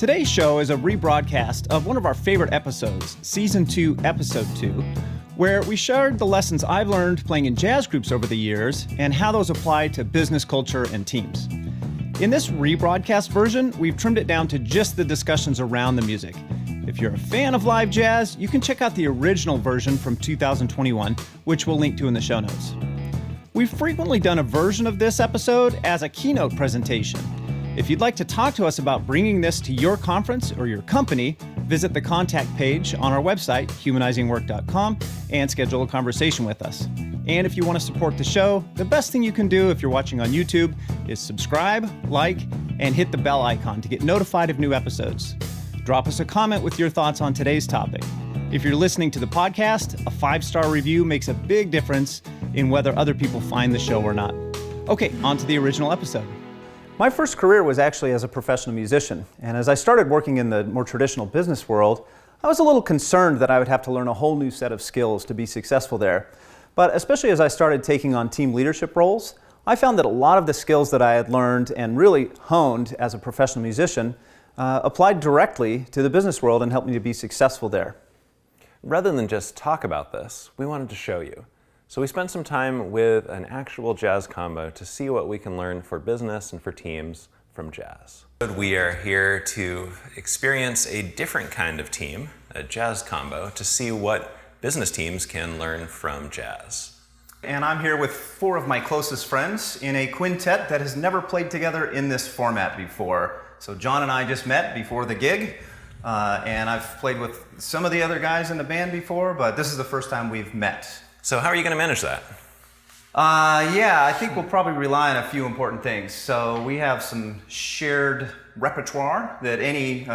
Today's show is a rebroadcast of one of our favorite episodes, Season 2, Episode 2, where we shared the lessons I've learned playing in jazz groups over the years and how those apply to business culture and teams. In this rebroadcast version, we've trimmed it down to just the discussions around the music. If you're a fan of live jazz, you can check out the original version from 2021, which we'll link to in the show notes. We've frequently done a version of this episode as a keynote presentation. If you'd like to talk to us about bringing this to your conference or your company, visit the contact page on our website, humanizingwork.com, and schedule a conversation with us. And if you want to support the show, the best thing you can do if you're watching on YouTube is subscribe, like, and hit the bell icon to get notified of new episodes. Drop us a comment with your thoughts on today's topic. If you're listening to the podcast, a 5-star review makes a big difference in whether other people find the show or not. Okay, on to the original episode. My first career was actually as a professional musician, and as I started working in the more traditional business world, I was a little concerned that I would have to learn a whole new set of skills to be successful there. But especially as I started taking on team leadership roles, I found that a lot of the skills that I had learned and really honed as a professional musician applied directly to the business world and helped me to be successful there. Rather than just talk about this, we wanted to show you. So we spent some time with an actual jazz combo to see what we can learn for business and for teams from jazz. We are here to experience a different kind of team, a jazz combo, to see what business teams can learn from jazz. And I'm here with 4 of my closest friends in a quintet that has never played together in this format before. So John and I just met before the gig, and I've played with some of the other guys in the band before, but this is the first time we've met. So how are you going to manage that? Yeah, I think we'll probably rely on a few important things. So we have some shared repertoire that any,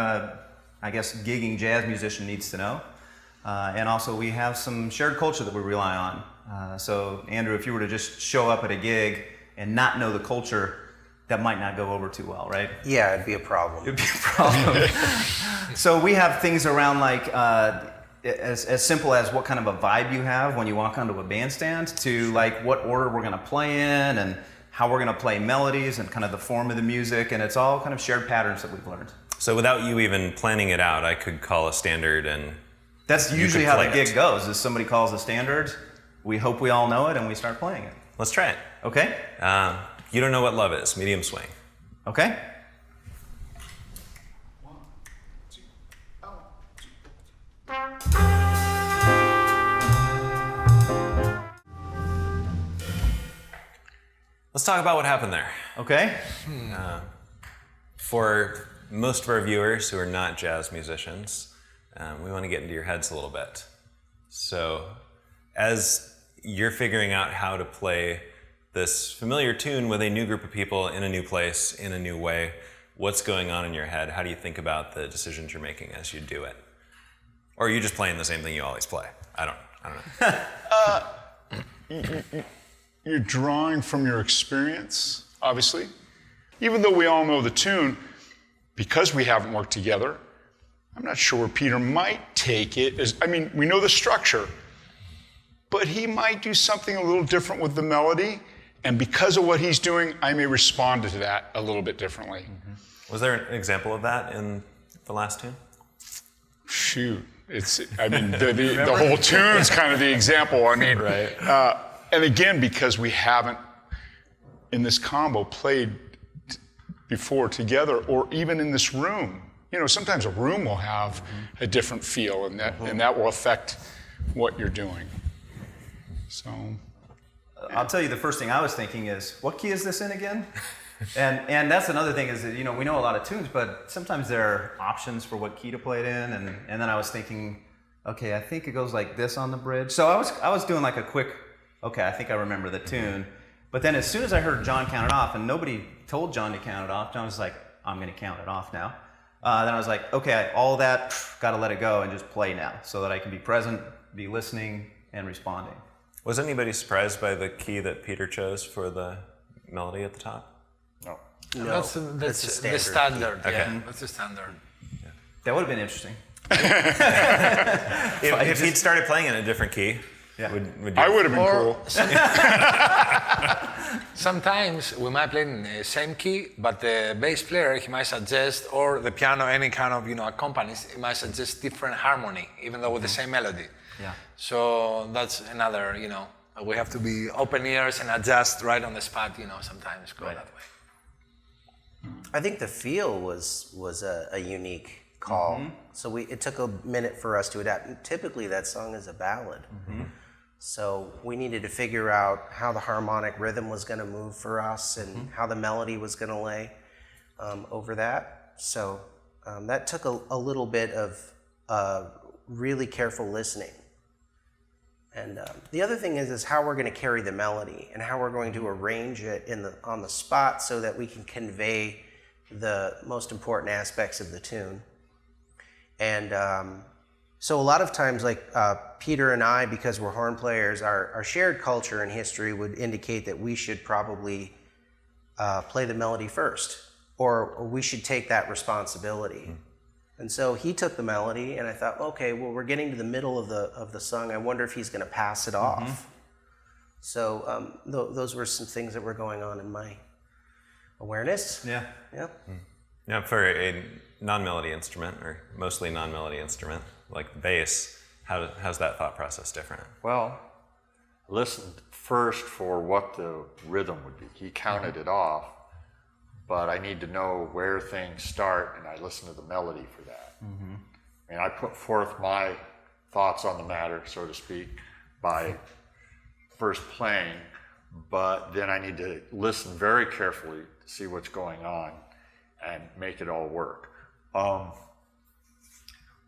gigging jazz musician needs to know. And also we have some shared culture that we rely on. So Andrew, if you were to just show up at a gig and not know the culture, that might not go over too well, right? Yeah, it'd be a problem. It'd be a problem. So we have things around like, as simple as what kind of a vibe you have when you walk onto a bandstand to like what order we're going to play in and how we're going to play melodies and kind of the form of the music, and it's all kind of shared patterns that we've learned. So without you even planning it out, I could call a standard and that's usually how the gig goes, is somebody calls a standard, we hope we all know it, and we start playing it. Let's try it. Okay. You don't know what love is, medium swing. Okay. Let's talk about what happened there. Okay. For most of our viewers who are not jazz musicians, we want to get into your heads a little bit. So as you're figuring out how to play this familiar tune with a new group of people in a new place, in a new way, what's going on in your head? How do you think about the decisions you're making as you do it? Or are you just playing the same thing you always play? I don't know. You're drawing from your experience, obviously. Even though we all know the tune, because we haven't worked together, I'm not sure where Peter might take it. We know the structure, but he might do something a little different with the melody, and because of what he's doing, I may respond to that a little bit differently. Mm-hmm. Was there an example of that in the last tune? Shoot. The whole tune's kind of the example. Right. And again, because we haven't, in this combo, played before together, or even in this room. Sometimes a room will have a different feel, and that will affect what you're doing. So, I'll tell you, the first thing I was thinking is, what key is this in again? And that's another thing is that, we know a lot of tunes, but sometimes there are options for what key to play it in. And then I was thinking, okay, I think it goes like this on the bridge. So I was doing like a quick, okay, I think I remember the tune. But then as soon as I heard John count it off, and nobody told John to count it off, John was like, I'm going to count it off now. Then I was like, okay, all that, got to let it go and just play now so that I can be present, be listening, and responding. Was anybody surprised by the key that Peter chose for the melody at the top? No, that's the standard. Okay. Yeah, that's the standard. Yeah. That would have been interesting. If he'd started playing in a different key, Yeah. I would have been cool. sometimes we might play in the same key, but the bass player, he might suggest, or the piano, any kind of, accompanist, he might suggest different harmony, even though with the same melody. Yeah. So that's another, we have to be open ears and adjust right on the spot, sometimes go that way. I think the feel was a unique call. So it took a minute for us to adapt. And typically that song is a ballad. So we needed to figure out how the harmonic rhythm was going to move for us and how the melody was going to lay over that. So that took a little bit of really careful listening. And the other thing is how we're going to carry the melody and how we're going to arrange it on the spot so that we can convey the most important aspects of the tune. And so a lot of times, like Peter and I, because we're horn players, our shared culture and history would indicate that we should probably play the melody first, or we should take that responsibility. And so he took the melody, and I thought, okay, well, we're getting to the middle of the song. I wonder if he's going to pass it off. So those were some things that were going on in my awareness. Yeah. Now, for a non-melody instrument, or mostly non-melody instrument, like the bass, how's that thought process different? Well, listened first for what the rhythm would be. He counted it off, but I need to know where things start, and I listen to the melody for that. And I put forth my thoughts on the matter, so to speak, by first playing, but then I need to listen very carefully to see what's going on and make it all work.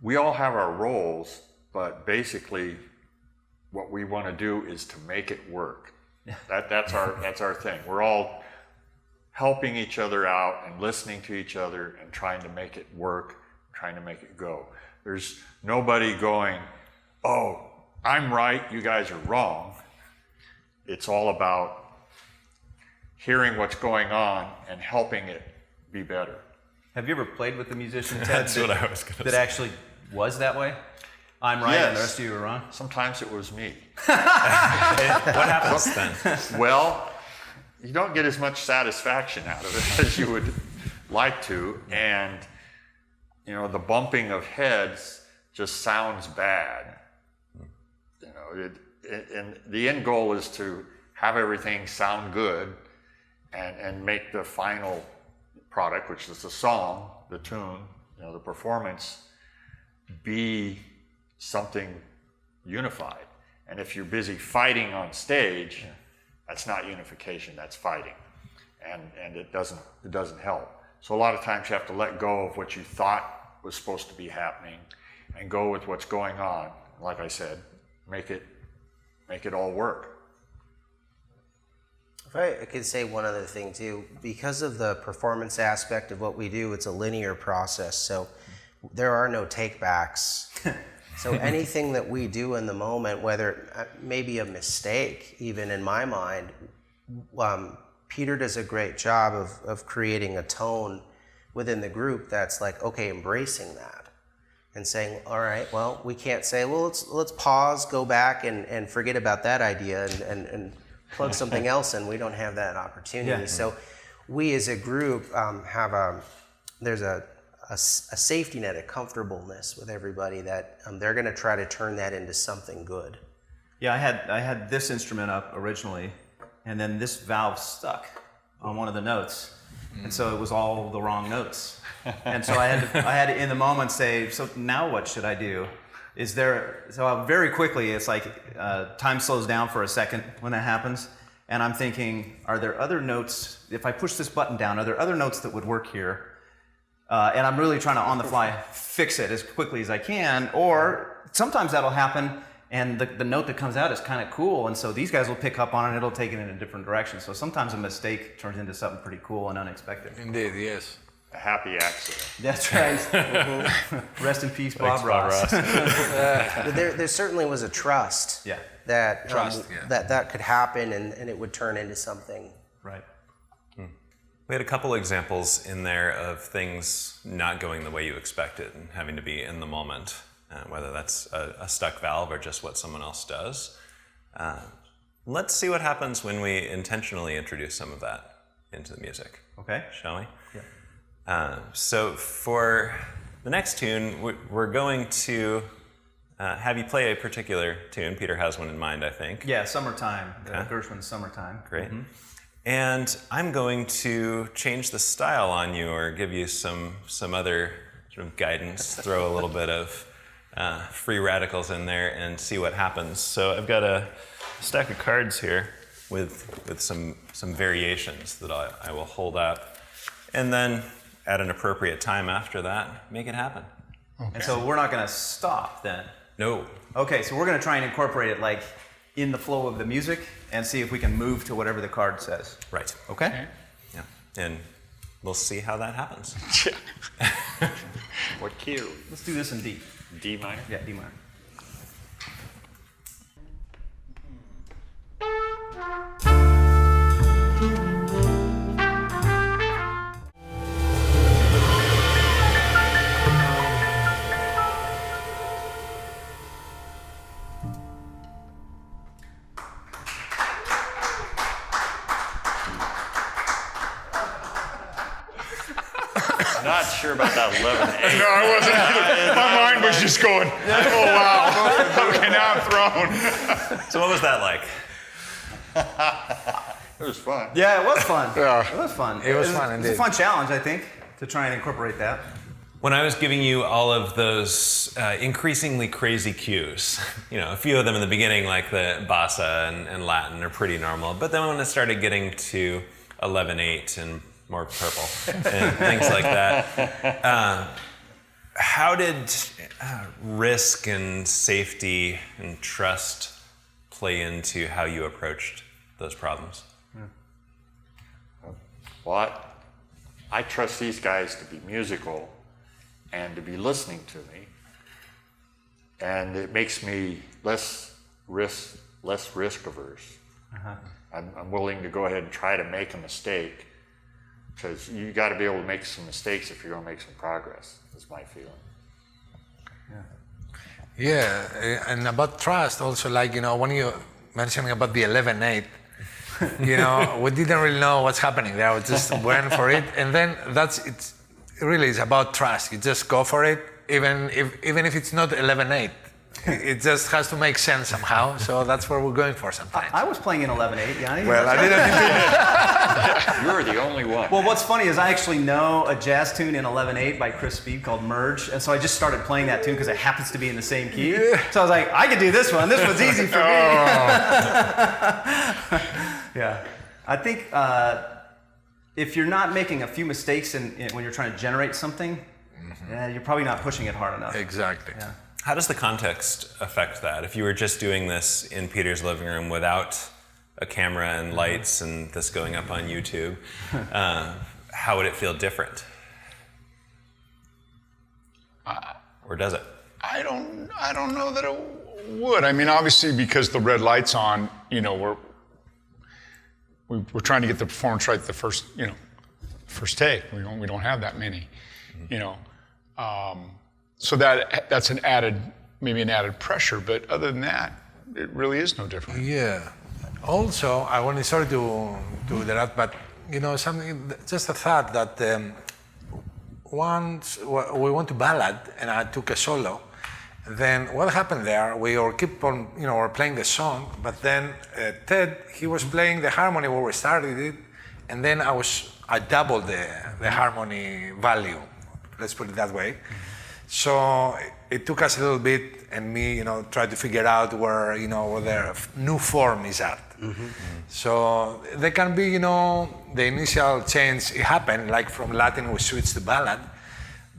We all have our roles, but basically what we want to do is to make it work. That's our thing. We're all helping each other out and listening to each other and trying to make it work, trying to make it go. There's nobody going, oh, I'm right, you guys are wrong. It's all about hearing what's going on and helping it be better. Have you ever played with a musician, Ted, That's what I was going to that say. actually was that way? I'm right and the rest of you are wrong? Sometimes it was me. What happens then? Well, you don't get as much satisfaction out of it as you would like to, and the bumping of heads just sounds bad. And the end goal is to have everything sound good and make the final product, which is the song, the tune, the performance, be something unified. And if you're busy fighting on stage, that's not unification, that's fighting. And it doesn't help. So a lot of times you have to let go of what you thought was supposed to be happening and go with what's going on. Like I said, make it all work. If I could say one other thing too, because of the performance aspect of what we do, it's a linear process. So there are no takebacks. So anything that we do in the moment, whether maybe a mistake, even in my mind, Peter does a great job of creating a tone within the group that's like, okay, embracing that and saying, all right, well, we can't say, well, let's pause, go back and forget about that idea and plug something else in. We don't have that opportunity. Yeah. So we as a group there's a safety net, a comfortableness with everybody that they're going to try to turn that into something good. Yeah, I had this instrument up originally, and then this valve stuck on one of the notes, and so it was all the wrong notes. And so I had to in the moment say, so now what should I do? So very quickly, it's like time slows down for a second when that happens, and I'm thinking, are there other notes, if I push this button down, are there other notes that would work here? And I'm really trying to, on the fly, fix it as quickly as I can, or sometimes that'll happen, and the note that comes out is kind of cool, and so these guys will pick up on it, and it'll take it in a different direction. So sometimes a mistake turns into something pretty cool and unexpected. Indeed, yes. A happy accident. That's right. Rest in peace, Bob Ross. There certainly was a trust that that could happen and it would turn into something. Right. We had a couple examples in there of things not going the way you expected and having to be in the moment, whether that's a stuck valve or just what someone else does. Let's see what happens when we intentionally introduce some of that into the music. Okay. Shall we? Yeah. So for the next tune, we're going to have you play a particular tune. Peter has one in mind, I think. Yeah, Summertime. Gershwin's Summertime. Great. And I'm going to change the style on you or give you some other sort of guidance, throw a little bit of free radicals in there and see what happens. So I've got a stack of cards here with some variations that I will hold up. And then at an appropriate time after that, make it happen. Okay. And so we're not going to stop then? No. Okay, so we're going to try and incorporate it like in the flow of the music and see if we can move to whatever the card says. Right. Okay? Yeah. And we'll see how that happens. What key are we? Let's do this in D. D minor? Yeah, D minor. Not sure about that 11-8. No, I wasn't either. My mind was just going, oh wow, okay, now I'm thrown. So what was that like? It was fun. Yeah, it was fun. Yeah. It was fun. It was fun, It's a indeed. fun challenge, I think, to try and incorporate that. When I was giving you all of those increasingly crazy cues, a few of them in the beginning, like the bossa and Latin, are pretty normal. But then when it started getting to 11/8 and more purple and things like that, how did risk and safety and trust play into how you approached those problems? Well, I trust these guys to be musical and to be listening to me, and it makes me less risk averse. I'm willing to go ahead and try to make a mistake, because you got to be able to make some mistakes if you're going to make some progress. Is my feeling. Yeah, and about trust also, like, when you mentioning about the 11/8, we didn't really know what's happening there. We just went for it, and then it's really is about trust. You just go for it, even if it's not 11/8. It just has to make sense somehow. So that's what we're going for sometimes. I was playing in 11/8, Yanni. Well, I didn't. You're the only one. Well, what's funny is I actually know a jazz tune in 11/8 by Chris Speed called Merge, and so I just started playing that tune because it happens to be in the same key. So I was like, I could do this one. This one's easy for me. Yeah, I think if you're not making a few mistakes when you're trying to generate something, you're probably not pushing it hard enough. Exactly. Yeah. How does the context affect that? If you were just doing this in Peter's living room without a camera and lights and this going up on YouTube, how would it feel different? Or does it? I don't know that it would. I mean, obviously, because the red light's on, we're trying to get the performance right the first take. We don't have that many, So that's maybe an added pressure. But other than that, it really is no different. Yeah. Also, I want to sorry to interrupt, but something, just a thought that once we went to ballad and I took a solo. Then what happened there? We all keep on, we're playing the song, but then Ted, he was playing the harmony where we started it, and then I doubled the harmony value. Let's put it that way. So it took us a little bit, and me, tried to figure out where the new form is at. So there can be, the initial change, it happened, like from Latin we switched to ballad,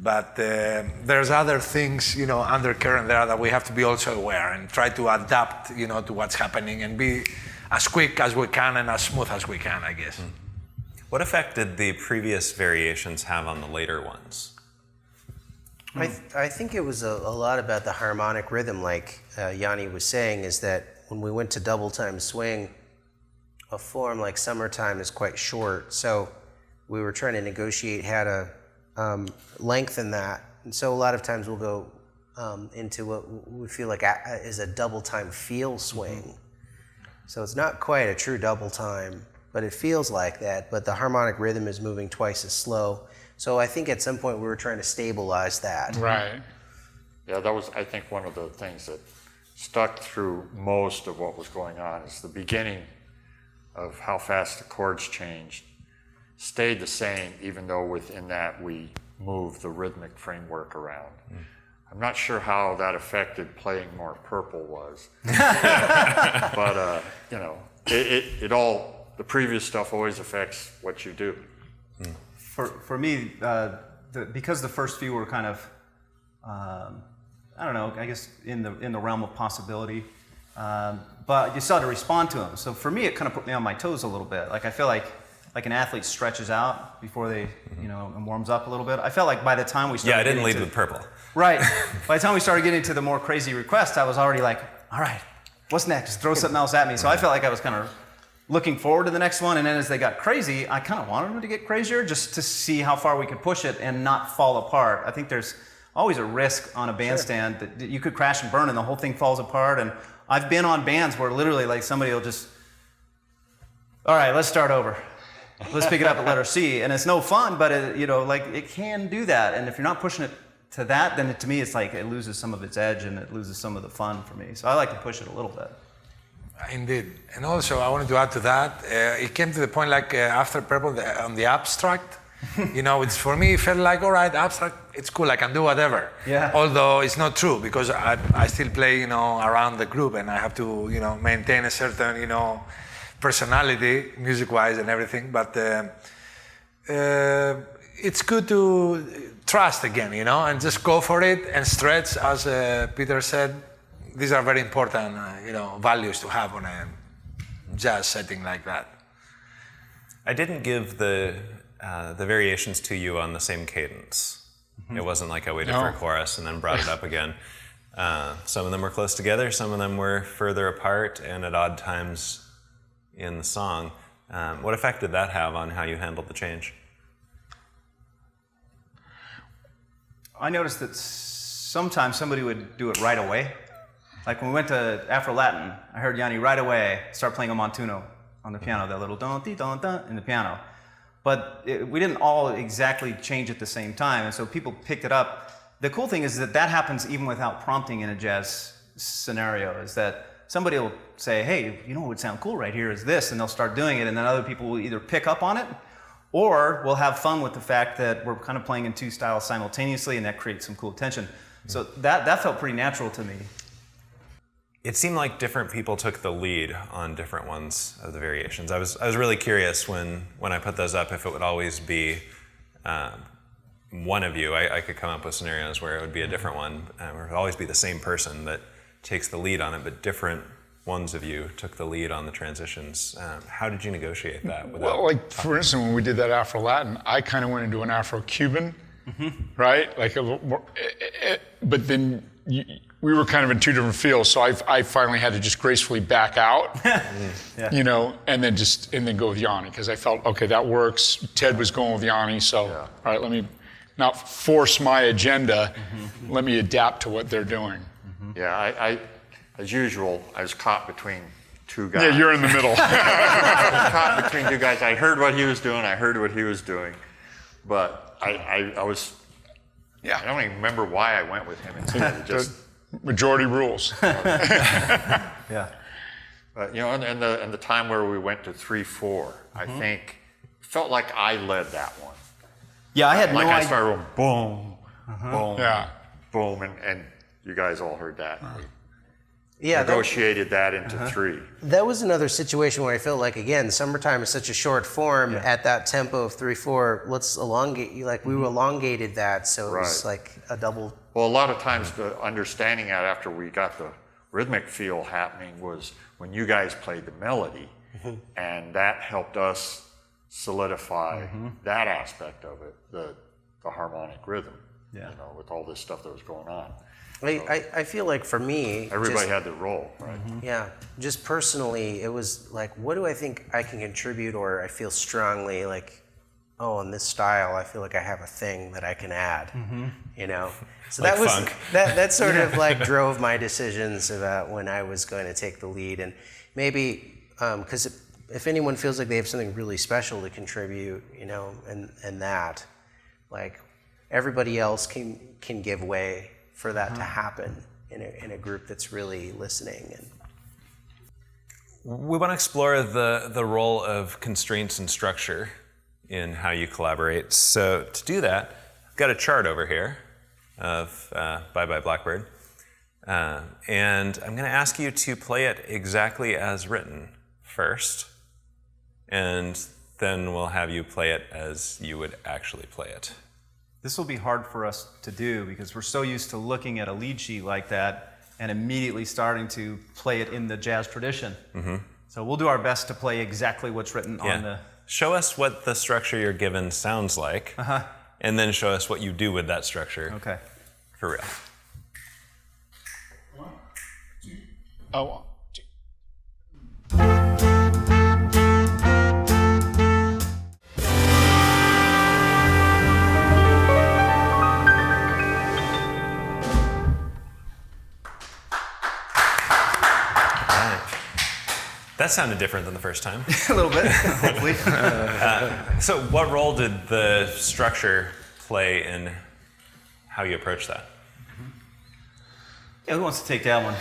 but there's other things, undercurrent there that we have to be also aware and try to adapt, to what's happening and be as quick as we can and as smooth as we can, I guess. What effect did the previous variations have on the later ones? I think it was a lot about the harmonic rhythm, like Yanni was saying, is that when we went to double time swing, a form like Summertime is quite short, so we were trying to negotiate how to lengthen that. And so a lot of times we'll go into what we feel like is a double time feel swing. So it's not quite a true double time, but it feels like that. But the harmonic rhythm is moving twice as slow. So I think at some point we were trying to stabilize that. Right. Yeah, that was, I think, one of the things that stuck through most of what was going on is the beginning of how fast the chords changed stayed the same, even though within that we moved the rhythmic framework around. I'm not sure how that affected playing more Purple was, but it all, the previous stuff always affects what you do. For me, because the first few were kind of, I don't know, I guess in the realm of possibility, but you still had to respond to them. So for me, it kind of put me on my toes a little bit. Like I feel like an athlete stretches out before they, and warms up a little bit. I felt like by the time we started, I didn't lead with Purple. Right. By the time we started getting to the more crazy requests, I was already like, all right, what's next? Throw something else at me. So I felt like I was kind of looking forward to the next one, and then as they got crazy, I kind of wanted them to get crazier just to see how far we could push it and not fall apart. I think there's always a risk on a bandstand that you could crash and burn and the whole thing falls apart. And I've been on bands where literally like somebody will just, all right, let's start over. Let's pick it up at letter C. And it's no fun, but it can do that. And if you're not pushing it to that, then to me it's like it loses some of its edge and it loses some of the fun for me. So I like to push it a little bit. Indeed. And also I wanted to add to that, it came to the point like after Purple on the abstract, it's for me, it felt like, all right, abstract, it's cool, I can do whatever. Yeah. Although it's not true because I still play, around the group and I have to, maintain a certain, personality, music-wise and everything. But it's good to trust again, and just go for it and stretch, as Peter said. These are very important, values to have on a jazz setting like that. I didn't give the variations to you on the same cadence. It wasn't like I waited for a chorus and then brought it up again. Some of them were close together, some of them were further apart and at odd times in the song. What effect did that have on how you handled the change? I noticed that sometimes somebody would do it right away. Like when we went to Afro-Latin, I heard Yanni right away start playing a montuno on the piano, that little don-ti-don-ta in the piano. But we didn't all exactly change at the same time, and so people picked it up. The cool thing is that happens even without prompting in a jazz scenario, is that somebody will say, hey, what would sound cool right here is this, and they'll start doing it, and then other people will either pick up on it, or we'll have fun with the fact that we're kind of playing in two styles simultaneously, and that creates some cool tension. So that felt pretty natural to me. It seemed like different people took the lead on different ones of the variations. I was really curious when I put those up if it would always be one of you. I could come up with scenarios where it would be a different one, or it would always be the same person that takes the lead on it, but different ones of you took the lead on the transitions. How did you negotiate that? Well, like for instance, when we did that Afro-Latin, I kind of went into an Afro-Cuban, right? Like a little more, but then we were kind of in two different fields, so I finally had to just gracefully back out, and then go with Yanni, because I felt, okay, that works. Ted was going with Yanni, so all right, let me not force my agenda. Let me adapt to what they're doing. Yeah, I as usual, I was caught between two guys. Yeah, you're in the middle. I was caught between two guys. I heard what he was doing. I heard what he was doing, but I was. Yeah, I don't even remember why I went with him instead. Just majority rules. Yeah. But and the time where we went to 3/4, I think felt like I led that one. Yeah, I had like no I idea. started going boom, boom, Yeah. boom, and you guys all heard that. Yeah, Negotiated that into 3. that was another situation where I felt like, again, summertime is such a short form at that tempo of 3/4. Let's elongate. We elongated that, so it was like a double. Well, a lot of times the understanding that after we got the rhythmic feel happening was when you guys played the melody, and that helped us solidify that aspect of it, the harmonic rhythm. Yeah. With all this stuff that was going on. I feel like for me, Everybody had their role, right? Yeah, just personally, it was like, what do I think I can contribute, or I feel strongly like, oh, in this style, I feel like I have a thing that I can add, So Like that was funk. that sort of like drove my decisions about when I was going to take the lead, and maybe because if anyone feels like they have something really special to contribute, and that, like, everybody else can give way for that to happen in a group that's really listening. And we want to explore the role of constraints and structure in how you collaborate. So to do that, I've got a chart over here of Bye Bye Blackbird. And I'm going to ask you to play it exactly as written first, and then we'll have you play it as you would actually play it. This will be hard for us to do because we're so used to looking at a lead sheet like that and immediately starting to play it in the jazz tradition. Mm-hmm. So we'll do our best to play exactly what's written on the... Show us what the structure you're given sounds like, and then show us what you do with that structure. Okay. For real. 1, 2. Oh, 1, 2. That sounded different than the first time. A little bit, hopefully. So what role did the structure play in how you approach that? Yeah, who wants to take that one?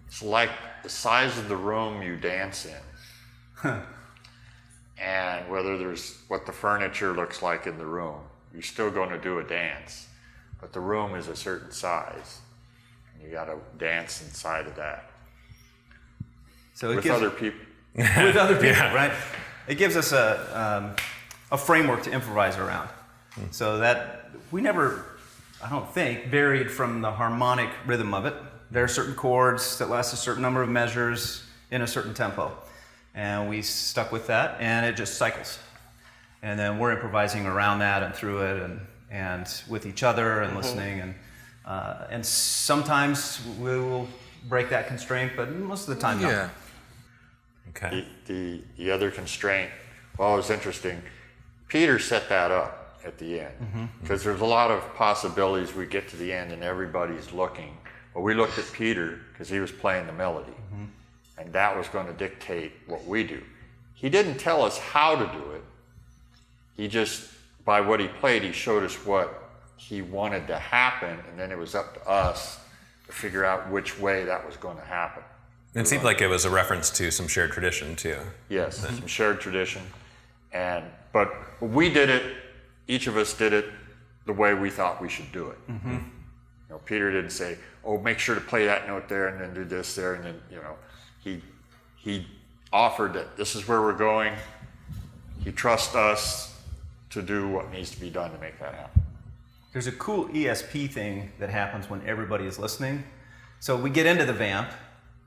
It's like the size of the room you dance in. And whether there's what the furniture looks like in the room, you're still going to do a dance, but the room is a certain size. You got to dance inside of that. So it with gives, other people. With other people, right? It gives us a framework to improvise around. So that we never, I don't think, varied from the harmonic rhythm of it. There are certain chords that last a certain number of measures in a certain tempo. And we stuck with that, and it just cycles. And then we're improvising around that and through it and with each other and listening. And sometimes we will break that constraint, but most of the time, Yeah. Okay. The other constraint, well, it was interesting. Peter set that up at the end because there's a lot of possibilities. We get to the end and everybody's looking. But we looked at Peter because he was playing the melody, and that was going to dictate what we do. He didn't tell us how to do it. He just, by what he played, he showed us what he wanted to happen, and then it was up to us to figure out which way that was going to happen. It seemed like it was a reference to some shared tradition too. Yes, some shared tradition. But we did it, each of us did it the way we thought we should do it. Peter didn't say, oh, make sure to play that note there and then do this there, and then, he offered that this is where we're going. He trusts us to do what needs to be done to make that happen. There's a cool ESP thing that happens when everybody is listening. So we get into the vamp,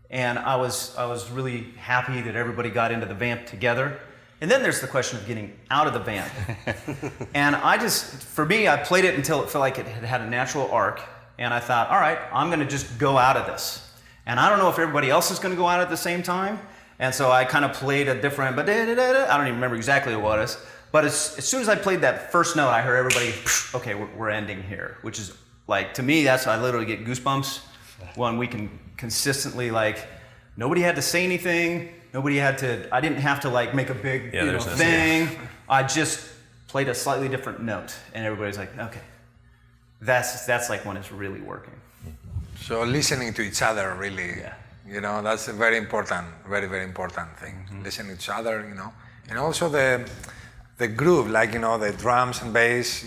and I was really happy that everybody got into the vamp together. And then there's the question of getting out of the vamp. And for me, I played it until it felt like it had a natural arc. And I thought, all right, I'm going to just go out of this. And I don't know if everybody else is going to go out at the same time. And so I kind of played a different, I don't even remember exactly what it was. But as soon as I played that first note, I heard everybody, okay, we're ending here. Which is, like, to me, I literally get goosebumps when we can consistently, like, nobody had to say anything. I didn't have to, like, make a big thing. I just played a slightly different note. And everybody's like, okay. That's like when it's really working. So listening to each other, really, that's a very important, very, very important thing. Listening to each other, and also the groove, like, the drums and bass,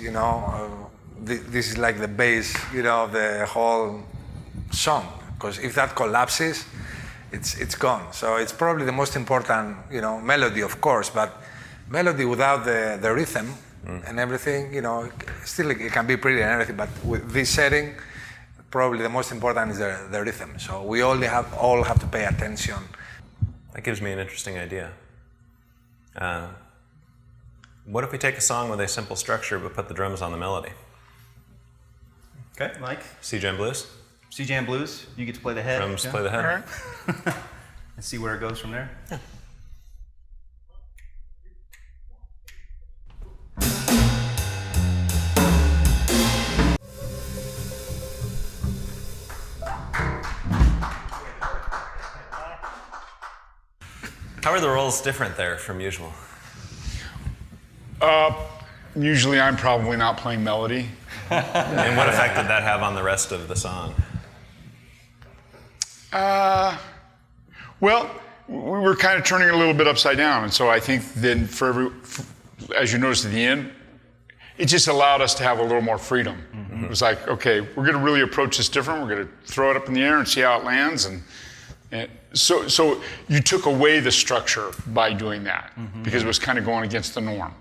this is like the base, of the whole song. Because if that collapses, it's gone. So it's probably the most important, melody, of course, but melody without the rhythm and everything, still it can be pretty and everything, but with this setting, probably the most important is the rhythm. So we all have to pay attention. That gives me an interesting idea. What if we take a song with a simple structure but put the drums on the melody? Okay, Mike? C-Jam Blues? C-Jam Blues, you get to play the head. Drums play the head. And see where it goes from there? Yeah. How are the roles different there from usual? Usually I'm probably not playing melody. And what effect did that have on the rest of the song? Well, we were kind of turning it a little bit upside down, and so I think then as you noticed at the end, it just allowed us to have a little more freedom. It was like, okay, we're going to really approach this different. We're going to throw it up in the air and see how it lands, and so you took away the structure by doing that because it was kind of going against the norm.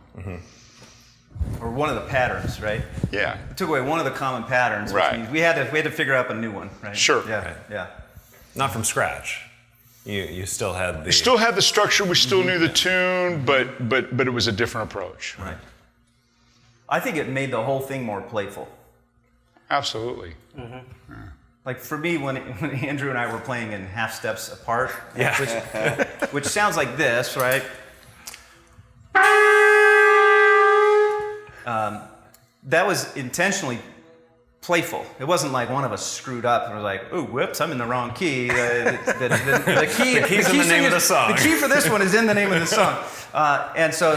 Or one of the patterns, right? Yeah. It took away one of the common patterns, which Right. means we had to figure out a new one, right? Sure. Yeah. Right. Yeah. Not from scratch. You still had the... We still had the structure. We still knew the tune, but it was a different approach. Right. I think it made the whole thing more playful. Absolutely. Like for me, when Andrew and I were playing in half steps apart, Yeah. which sounds like this, right? That was intentionally playful. It wasn't like one of us screwed up and was like, "Oh, whoops, I'm in the wrong key." The key's in the name of the song. The key for this one is in the name of the song. And so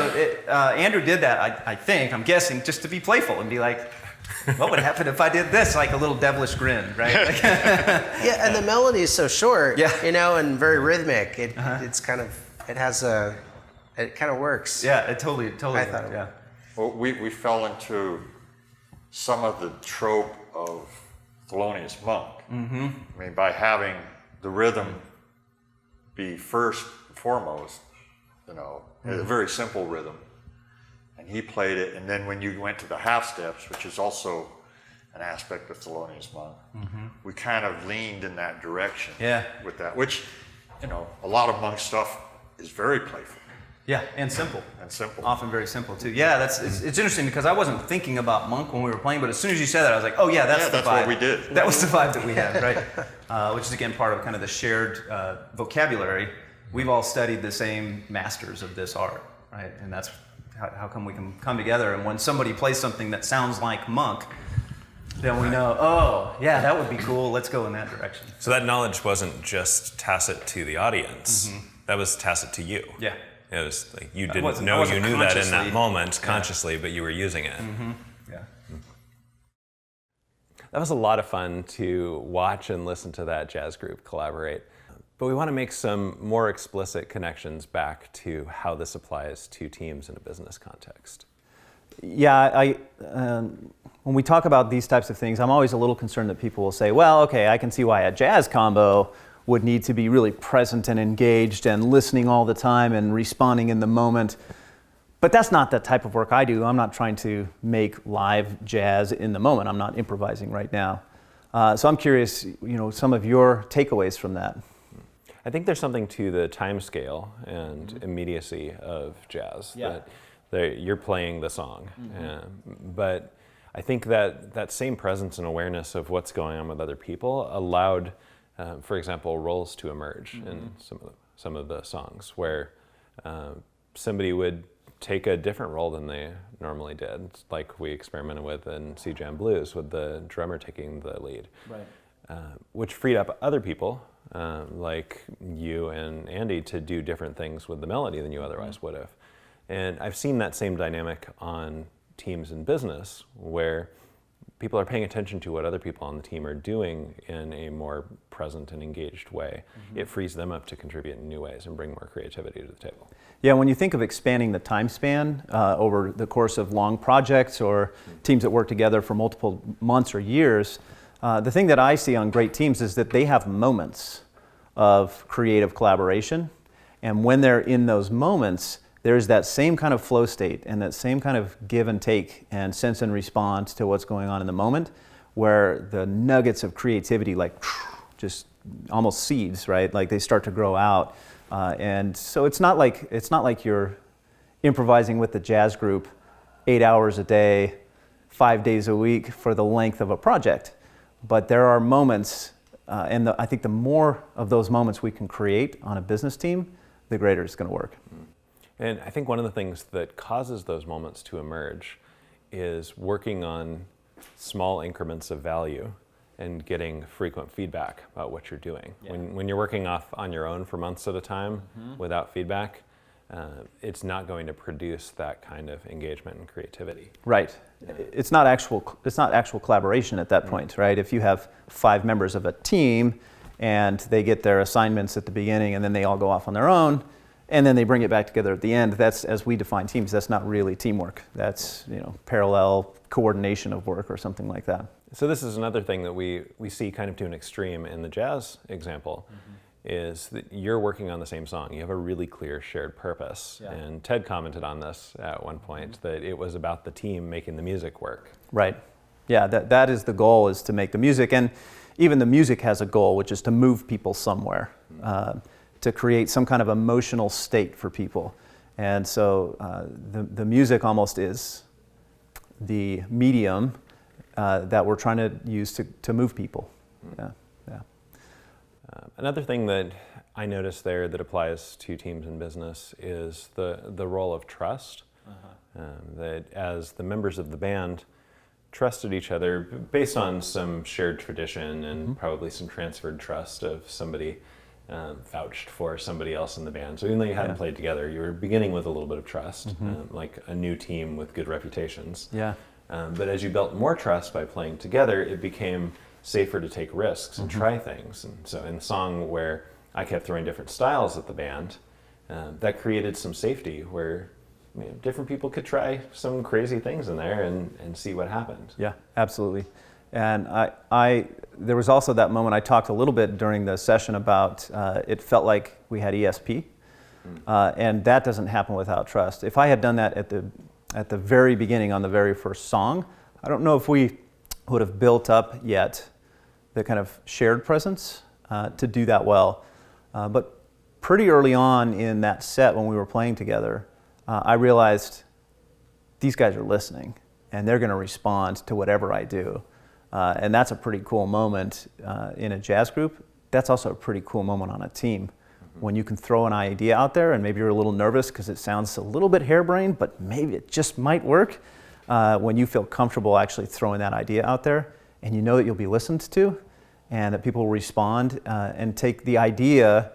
Andrew did that. I'm guessing, just to be playful and be like, "What would happen if I did this?" Like a little devilish grin, right? Like, Yeah, and the melody is so short, Yeah. and very rhythmic. It's kind of, it kind of works. yeah, it totally. I thought it Yeah. Well, we fell into some of the trope of Thelonious Monk. I mean, by having the rhythm be first and foremost, a very simple rhythm, and he played it, and then when you went to the half steps, which is also an aspect of Thelonious Monk, we kind of leaned in that direction. Yeah. With that, which, a lot of Monk stuff is very playful Yeah, and simple. and simple. Often very simple too. Yeah, it's interesting because I wasn't thinking about Monk when we were playing, but as soon as you said that, I was like, oh yeah, that's the vibe. That's what we did. That was the vibe that we had, right? Which is again part of kind of the shared vocabulary. We've all studied the same masters of this art, right? And that's how come we can come together. And when somebody plays something that sounds like Monk, then we know, oh yeah, that would be cool. Let's go in that direction. So that knowledge wasn't just tacit to the audience. That was tacit to you. Yeah. It was like you I didn't wasn't know you knew that in that consciously- moment consciously, but you were using it. Yeah. That was a lot of fun to watch and listen to that jazz group collaborate. But we want to make some more explicit connections back to how this applies to teams in a business context. Yeah, when we talk about these types of things, I'm always a little concerned that people will say, well, okay, I can see why a jazz combo would need to be really present and engaged and listening all the time and responding in the moment. But that's not the type of work I do. I'm not trying to make live jazz in the moment. I'm not improvising right now. So I'm curious, some of your takeaways from that. I think there's something to the time scale and immediacy of jazz. Yeah. That you're playing the song. But I think that same presence and awareness of what's going on with other people allowed, for example, roles to emerge in some of the songs where somebody would take a different role than they normally did, like we experimented with in C Jam Blues with the drummer taking the lead, which freed up other people like you and Andy to do different things with the melody than you otherwise would have. And I've seen that same dynamic on teams in business where people are paying attention to what other people on the team are doing in a more present and engaged way. It frees them up to contribute in new ways and bring more creativity to the table. Yeah, when you think of expanding the time span over the course of long projects or teams that work together for multiple months or years, the thing that I see on great teams is that they have moments of creative collaboration. And when they're in those moments, there's that same kind of flow state and that same kind of give and take and sense and response to what's going on in the moment, where the nuggets of creativity just almost seeds, right? Like they start to grow out. And so it's not like you're improvising with the jazz group 8 hours a day, 5 days a week for the length of a project. But there are moments, and I think the more of those moments we can create on a business team, the greater it's going to work. And I think one of the things that causes those moments to emerge is working on small increments of value and getting frequent feedback about what you're doing. When you're working off on your own for months at a time without feedback, it's not going to produce that kind of engagement and creativity. Right. It's not actual collaboration at that point, right? If you have 5 members of a team and they get their assignments at the beginning and then they all go off on their own and then they bring it back together at the end, that's, as we define teams, that's not really teamwork. That's, parallel coordination of work or something like that. So this is another thing that we see kind of to an extreme in the jazz example, is that you're working on the same song. You have a really clear shared purpose. Yeah. And Ted commented on this at one point, that it was about the team making the music work. Right. Yeah, that is the goal, is to make the music. And even the music has a goal, which is to move people somewhere, to create some kind of emotional state for people. And so the music almost is the medium that we're trying to use to move people. Yeah. Another thing that I noticed there that applies to teams in business is the role of trust. That as the members of the band trusted each other based on some shared tradition and probably some transferred trust of somebody vouched for somebody else in the band. So even though you hadn't played together, you were beginning with a little bit of trust, like a new team with good reputations. Yeah. But as you built more trust by playing together, it became safer to take risks and try things. And so in the song where I kept throwing different styles at the band, that created some safety where different people could try some crazy things in there and see what happened. Yeah, absolutely. And there was also that moment I talked a little bit during the session about it felt like we had ESP, and that doesn't happen without trust. If I had done that at the very beginning on the very first song, I don't know if we would have built up yet the kind of shared presence to do that well. But pretty early on in that set when we were playing together, I realized these guys are listening and they're going to respond to whatever I do. And that's a pretty cool moment in a jazz group. That's also a pretty cool moment on a team. When you can throw an idea out there and maybe you're a little nervous because it sounds a little bit harebrained, but maybe it just might work. When you feel comfortable actually throwing that idea out there and you know that you'll be listened to and that people will respond and take the idea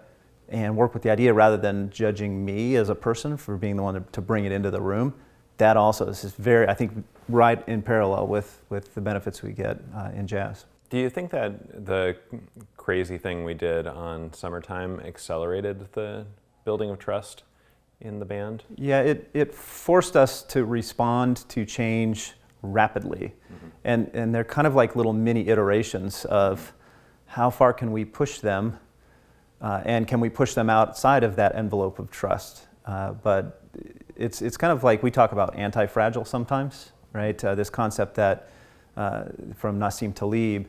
and work with the idea rather than judging me as a person for being the one to bring it into the room, that also is very, I think, right in parallel with the benefits we get in jazz. Do you think that the crazy thing we did on Summertime accelerated the building of trust in the band? Yeah, it forced us to respond to change rapidly. And they're kind of like little mini iterations of how far can we push them and can we push them outside of that envelope of trust. But it's kind of like we talk about anti-fragile sometimes, right? This concept that from Nassim Taleb,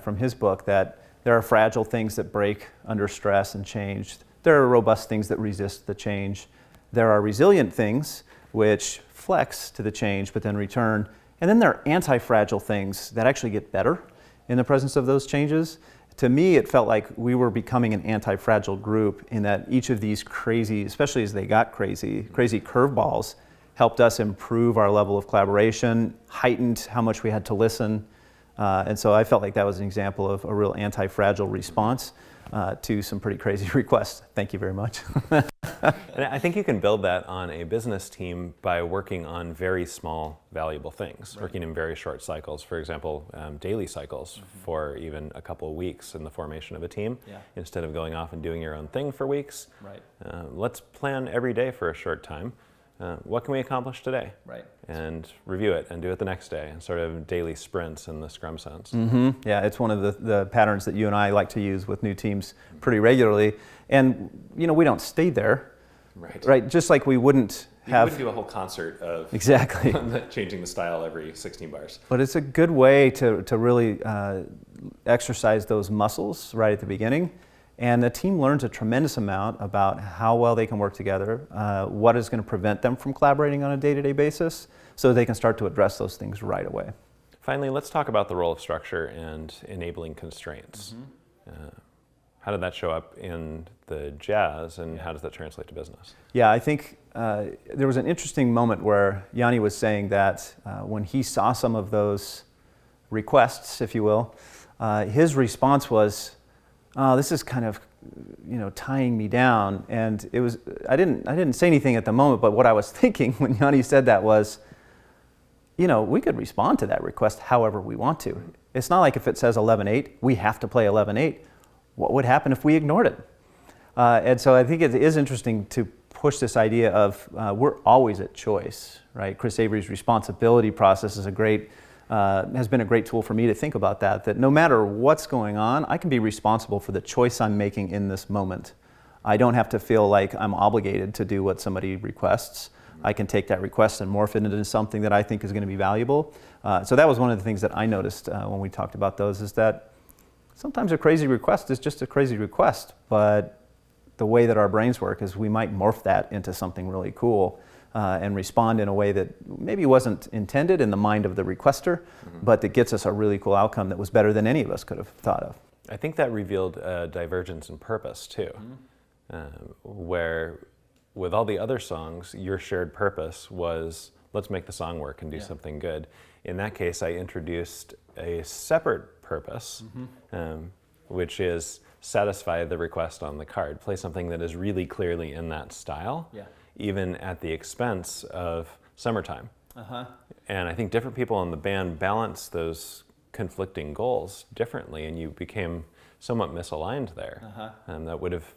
from his book, that there are fragile things that break under stress and change. There are robust things that resist the change. There are resilient things which flex to the change but then return. And then there are anti-fragile things that actually get better in the presence of those changes. To me, it felt like we were becoming an anti-fragile group in that each of these crazy, especially as they got crazy curveballs, helped us improve our level of collaboration, heightened how much we had to listen. And so I felt like that was an example of a real anti-fragile response to some pretty crazy requests. Thank you very much. And I think you can build that on a business team by working on very small, valuable things, working in very short cycles. For example, daily cycles for even a couple of weeks in the formation of a team. Instead of going off and doing your own thing for weeks, let's plan every day for a short time. What can we accomplish today? And review it and do it the next day, and sort of daily sprints in the Scrum sense. Yeah, it's one of the patterns that you and I like to use with new teams pretty regularly. And we don't stay there, right? Just like we wouldn't have... You wouldn't do a whole concert of exactly changing the style every 16 bars. But it's a good way to really exercise those muscles right at the beginning. And the team learns a tremendous amount about how well they can work together, what is going to prevent them from collaborating on a day-to-day basis, so they can start to address those things right away. Finally, let's talk about the role of structure and enabling constraints. How did that show up in the jazz, and how does that translate to business? Yeah, I think there was an interesting moment where Yanni was saying that when he saw some of those requests, if you will, his response was, "Oh, this is kind of, tying me down." And it was, I didn't say anything at the moment, but what I was thinking when Yanni said that was, we could respond to that request however we want to. It's not like if it says 11/8, we have to play 11/8. What would happen if we ignored it? And so I think it is interesting to push this idea of we're always at choice, right? Chris Avery's responsibility process is has been a great tool for me to think about that no matter what's going on, I can be responsible for the choice I'm making in this moment. I don't have to feel like I'm obligated to do what somebody requests. I can take that request and morph it into something that I think is going to be valuable. So that was one of the things that I noticed when we talked about those, is that sometimes a crazy request is just a crazy request, but the way that our brains work is we might morph that into something really cool and respond in a way that maybe wasn't intended in the mind of the requester, but that gets us a really cool outcome that was better than any of us could have thought of. I think that revealed a divergence in purpose too, where with all the other songs, your shared purpose was, let's make the song work and do something good. In that case, I introduced a separate purpose, which is satisfy the request on the card. Play something that is really clearly in that style, even at the expense of summertime. And I think different people in the band balance those conflicting goals differently, and you became somewhat misaligned there. And that would have,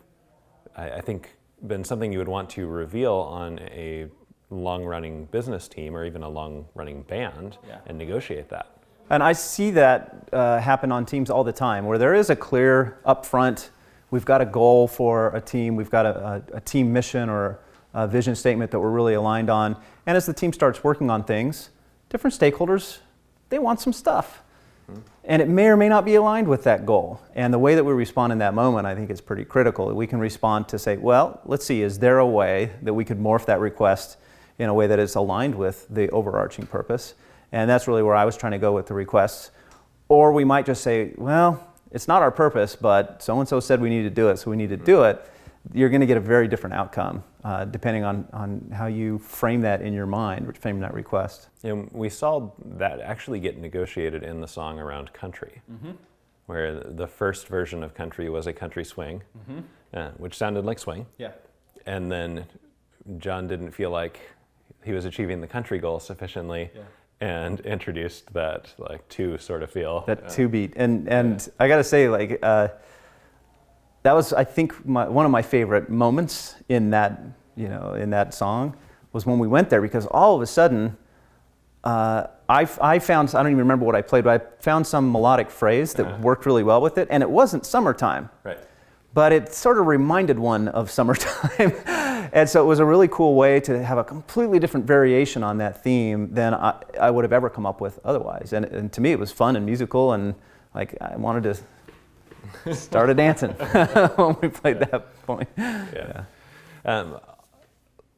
I think, been something you would want to reveal on a long-running business team or even a long-running band and negotiate that. And I see that happen on teams all the time, where there is a clear upfront, we've got a goal for a team, we've got a team mission or a vision statement that we're really aligned on. And as the team starts working on things, different stakeholders, they want some stuff. And it may or may not be aligned with that goal. And the way that we respond in that moment, I think, is pretty critical. We can respond to say, well, let's see, is there a way that we could morph that request in a way that is aligned with the overarching purpose? And that's really where I was trying to go with the requests. Or we might just say, well, it's not our purpose, but so-and-so said we need to do it, so we need to do it. You're going to get a very different outcome depending on how you frame that in your mind, frame that request. And we saw that actually get negotiated in the song around country, where the first version of country was a country swing, which sounded like swing. And then John didn't feel like he was achieving the country goal sufficiently, and introduced that like two sort of feel. That two beat. And I gotta say, like, that was, I think, one of my favorite moments in that, in that song was when we went there, because all of a sudden, I found, I don't even remember what I played, but I found some melodic phrase that worked really well with it, and it wasn't summertime. But it sort of reminded one of summertime. And so it was a really cool way to have a completely different variation on that theme than I would have ever come up with otherwise. And to me, it was fun and musical, and like I wanted to start dancing when we played that point.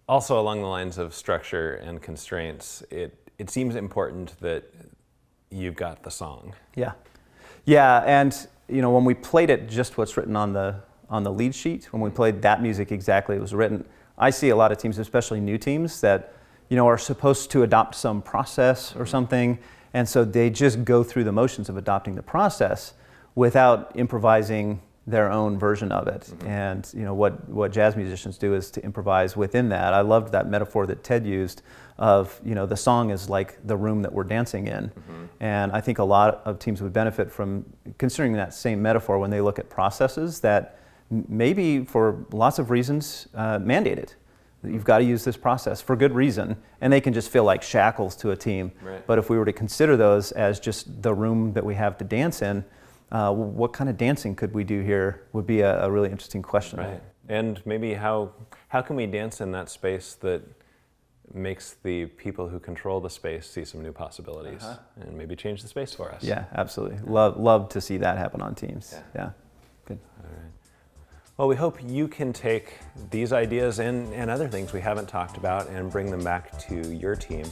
Also, along the lines of structure and constraints, it seems important that you've got the song. And when we played it, just what's written on the lead sheet, when we played that music exactly, it was written. I see a lot of teams, especially new teams, that are supposed to adopt some process or something, and so they just go through the motions of adopting the process without improvising their own version of it. And what jazz musicians do is to improvise within that. I loved that metaphor that Ted used of the song is like the room that we're dancing in. And I think a lot of teams would benefit from considering that same metaphor when they look at processes that maybe for lots of reasons mandated. You've got to use this process for good reason, and they can just feel like shackles to a team. But if we were to consider those as just the room that we have to dance in, what kind of dancing could we do here would be a really interesting question. And maybe how can we dance in that space that makes the people who control the space see some new possibilities and maybe change the space for us. Yeah, absolutely. Love to see that happen on teams. Good. All right. Well, we hope you can take these ideas and other things we haven't talked about and bring them back to your team.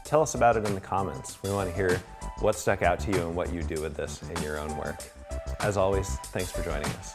Tell us about it in the comments. We want to hear what stuck out to you and what you do with this in your own work. As always, thanks for joining us.